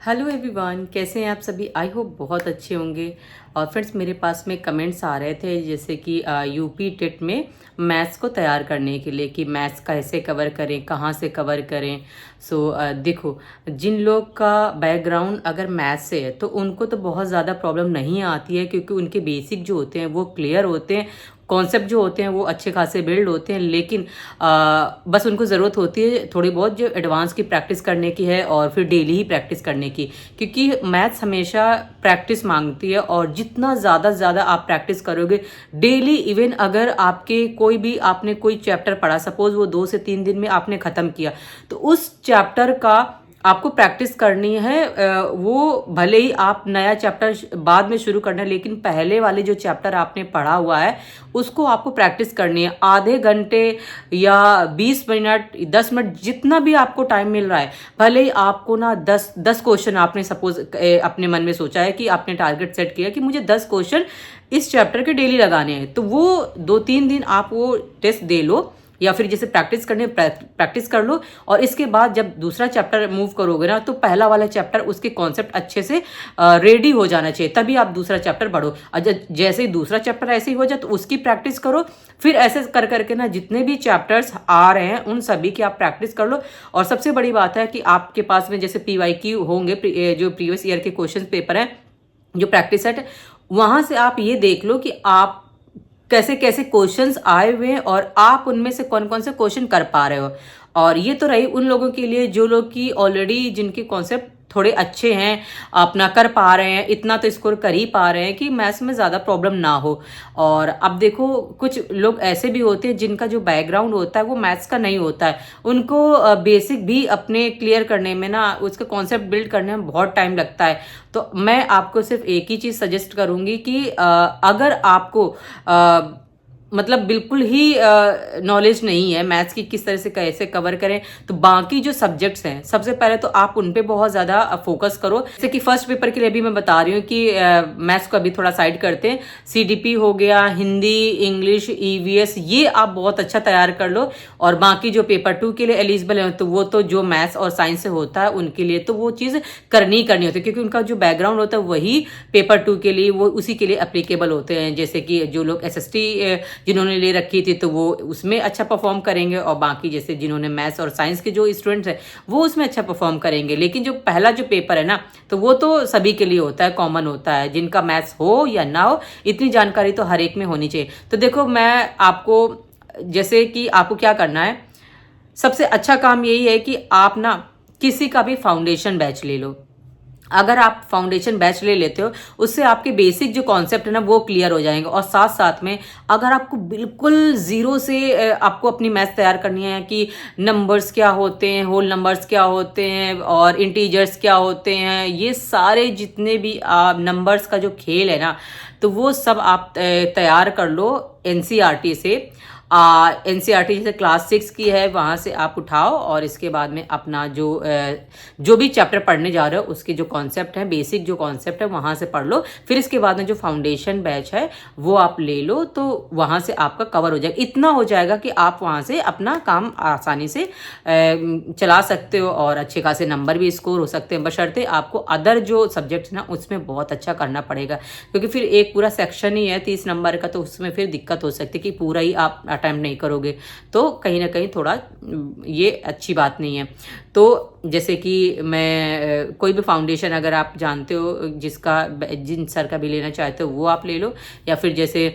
Hello everyone, कैसे हैं आप सभी। आई होप बहुत अच्छे होंगे। और फ्रेंड्स, मेरे पास में कमेंट्स आ रहे थे जैसे कि यूपी टेट में मैथ्स को तैयार करने के लिए कि मैथ्स कैसे कवर करें, कहाँ से कवर करें। देखो, जिन लोग का बैकग्राउंड अगर मैथ्स से है तो उनको तो बहुत ज़्यादा प्रॉब्लम नहीं आती है, क्योंकि उनके बेसिक जो होते हैं वो क्लियर होते हैं, कॉन्सेप्ट जो होते हैं वो अच्छे खासे बिल्ड होते हैं। लेकिन बस उनको ज़रूरत होती है थोड़ी बहुत जो एडवांस की प्रैक्टिस करने की है, और फिर डेली ही प्रैक्टिस करने की, क्योंकि मैथ्स हमेशा प्रैक्टिस मांगती है। और जितना ज़्यादा से ज़्यादा आप प्रैक्टिस करोगे डेली, इवन अगर आपके आपने कोई चैप्टर पढ़ा, सपोज वो 2 से 3 दिन में आपने ख़त्म किया, तो उस चैप्टर का आपको प्रैक्टिस करनी है। वो भले ही आप नया चैप्टर बाद में शुरू करना है, लेकिन पहले वाले जो चैप्टर आपने पढ़ा हुआ है उसको आपको प्रैक्टिस करनी है। आधे घंटे या 20 मिनट, 10 मिनट, जितना भी आपको टाइम मिल रहा है, भले ही आपको ना 10 क्वेश्चन आपने सपोज अपने मन में सोचा है कि आपने टारगेट सेट किया कि मुझे 10 क्वेश्चन इस चैप्टर के डेली लगाने हैं, तो वो 2-3 दिन आप वो टेस्ट दे लो, या फिर जैसे प्रैक्टिस करने प्रैक्टिस कर लो। और इसके बाद जब दूसरा चैप्टर मूव करोगे ना, तो पहला वाला चैप्टर उसके कॉन्सेप्ट अच्छे से रेडी हो जाना चाहिए, तभी आप दूसरा चैप्टर पढ़ो। और जैसे ही दूसरा चैप्टर ऐसे ही हो जाए तो उसकी प्रैक्टिस करो। फिर ऐसे कर करके ना जितने भी चैप्टर्स आ रहे हैं उन सभी की आप प्रैक्टिस कर लो। और सबसे बड़ी बात है कि आपके पास में जैसे PYQ होंगे, जो प्रीवियस ईयर के क्वेश्चन पेपर हैं, जो प्रैक्टिस सेट, वहां से आप ये देख लो कि आप कैसे कैसे क्वेश्चंस आए हुए हैं और आप उनमें से कौन कौन से क्वेश्चन कर पा रहे हो। और ये तो रही उन लोगों के लिए जो लोग की ऑलरेडी जिनके कॉन्सेप्ट थोड़े अच्छे हैं, अपना कर पा रहे हैं, इतना तो स्कोर कर ही पा रहे हैं कि मैथ्स में ज़्यादा प्रॉब्लम ना हो। और अब देखो, कुछ लोग ऐसे भी होते हैं जिनका जो बैकग्राउंड होता है वो मैथ्स का नहीं होता है, उनको बेसिक भी अपने क्लियर करने में ना, उसका कॉन्सेप्ट बिल्ड करने में बहुत टाइम लगता है। तो मैं आपको सिर्फ एक ही चीज़ सजेस्ट करूँगी कि अगर आपको मतलब बिल्कुल ही नॉलेज नहीं है मैथ्स की किस तरह से कैसे कवर करें, तो बाकी जो सब्जेक्ट्स हैं सबसे पहले तो आप उन पे बहुत ज़्यादा फोकस करो। जैसे कि फर्स्ट पेपर के लिए भी मैं बता रही हूँ कि मैथ्स को अभी थोड़ा साइड करते हैं। CDP हो गया, हिंदी, इंग्लिश, EVS, ये आप बहुत अच्छा तैयार कर लो। और बाकी जो पेपर 2 के लिए एलिजिबल है, तो वो तो जो मैथ्स और साइंस से होता है उनके लिए तो वो चीज़ करनी ही करनी होती है, क्योंकि उनका जो बैकग्राउंड होता है वही पेपर 2 के लिए, वो उसी के लिए अप्लीकेबल होते हैं। जैसे कि जो लोग SST जिन्होंने ले रखी थी तो वो उसमें अच्छा परफॉर्म करेंगे, और बाकी जैसे जिन्होंने मैथ्स और साइंस के जो स्टूडेंट्स हैं वो उसमें अच्छा परफॉर्म करेंगे। लेकिन जो पहला जो पेपर है ना, तो वो तो सभी के लिए होता है, कॉमन होता है, जिनका मैथ्स हो या ना हो, इतनी जानकारी तो हर एक में होनी चाहिए। तो देखो, मैं आपको जैसे कि आपको क्या करना है, सबसे अच्छा काम यही है कि आप ना किसी का भी फाउंडेशन बैच ले लो। अगर आप फाउंडेशन बैच ले लेते हो, उससे आपके बेसिक जो कॉन्सेप्ट है ना वो क्लियर हो जाएंगे। और साथ साथ में अगर आपको बिल्कुल ज़ीरो से आपको अपनी मैथ्स तैयार करनी है कि नंबर्स क्या होते हैं, होल नंबर्स क्या होते हैं, और इंटीजर्स क्या होते हैं, ये सारे जितने भी नंबर्स का जो खेल है ना, तो वो सब आप तैयार कर लो NCERT से। NCERT जैसे क्लास 6 की है, वहाँ से आप उठाओ, और इसके बाद में अपना जो भी चैप्टर पढ़ने जा रहे हो उसके जो कॉन्सेप्ट है, बेसिक जो कॉन्सेप्ट है, वहाँ से पढ़ लो। फिर इसके बाद में जो फाउंडेशन बैच है वो आप ले लो, तो वहाँ से आपका कवर हो जाएगा। इतना हो जाएगा कि आप वहाँ से अपना काम आसानी से चला सकते हो, और अच्छे खासे नंबर भी स्कोर हो सकते हैं, बशर्ते आपको अदर जो सब्जेक्ट्स ना उसमें बहुत अच्छा करना पड़ेगा। क्योंकि फिर एक पूरा सेक्शन ही है 30 नंबर का, तो उसमें फिर दिक्कत हो सकती है कि पूरा ही आप अटेम्प्ट नहीं करोगे, तो कहीं ना कहीं थोड़ा ये अच्छी बात नहीं है। तो जैसे कि मैं कोई भी फाउंडेशन अगर आप जानते हो जिन सर का भी लेना चाहते हो वो आप ले लो। या फिर जैसे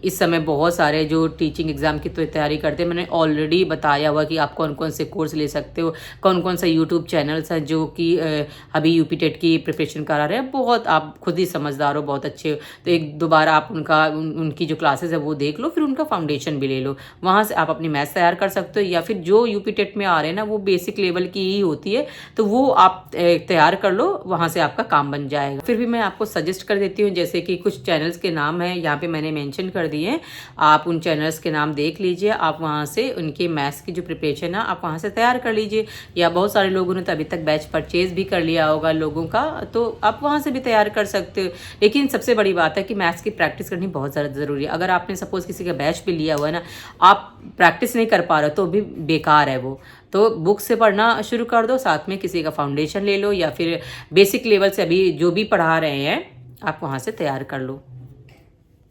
इस समय बहुत सारे जो टीचिंग एग्ज़ाम की तो तैयारी करते हैं, मैंने ऑलरेडी बताया हुआ कि आप कौन कौन से कोर्स ले सकते हो, कौन कौन सा यूट्यूब चैनल्स हैं जो कि अभी UP टेट की प्रिपरेशन करा रहे हैं। बहुत आप खुद ही समझदार हो, बहुत अच्छे हो, तो एक दो बार आप उनकी जो क्लासेस है वो देख लो, फिर उनका फाउंडेशन भी ले लो। वहाँ से आप अपनी मैथ्स तैयार कर सकते हो। या फिर जो UP टेट में आ रहे हैं ना वो बेसिक लेवल की ही होती है, तो वो आप तैयार कर लो, वहाँ से आपका काम बन जाएगा। फिर भी मैं आपको सजेस्ट कर देती हूँ, जैसे कि कुछ चैनल्स के नाम है यहाँ पे मैंने मेंशन कर दिए हैं, आप उन चैनल्स के नाम देख लीजिए। आप वहाँ से उनके मैथ्स की जो प्रिपरेशन है आप वहाँ से तैयार कर लीजिए। या बहुत सारे लोगों ने तो अभी तक बैच परचेज भी कर लिया होगा लोगों का, तो आप वहाँ से भी तैयार कर सकते हो। लेकिन सबसे बड़ी बात है कि मैथ्स की प्रैक्टिस करनी बहुत ज़्यादा ज़रूरी है। अगर आपने सपोज किसी का बैच भी लिया हुआ है ना, आप प्रैक्टिस नहीं कर पा रहे हो तो भी बेकार है वो। तो बुक से पढ़ना शुरू कर दो, साथ में किसी का फाउंडेशन ले लो या फिर बेसिक लेवल से अभी जो भी पढ़ा रहे हैं आप वहाँ से तैयार कर लो।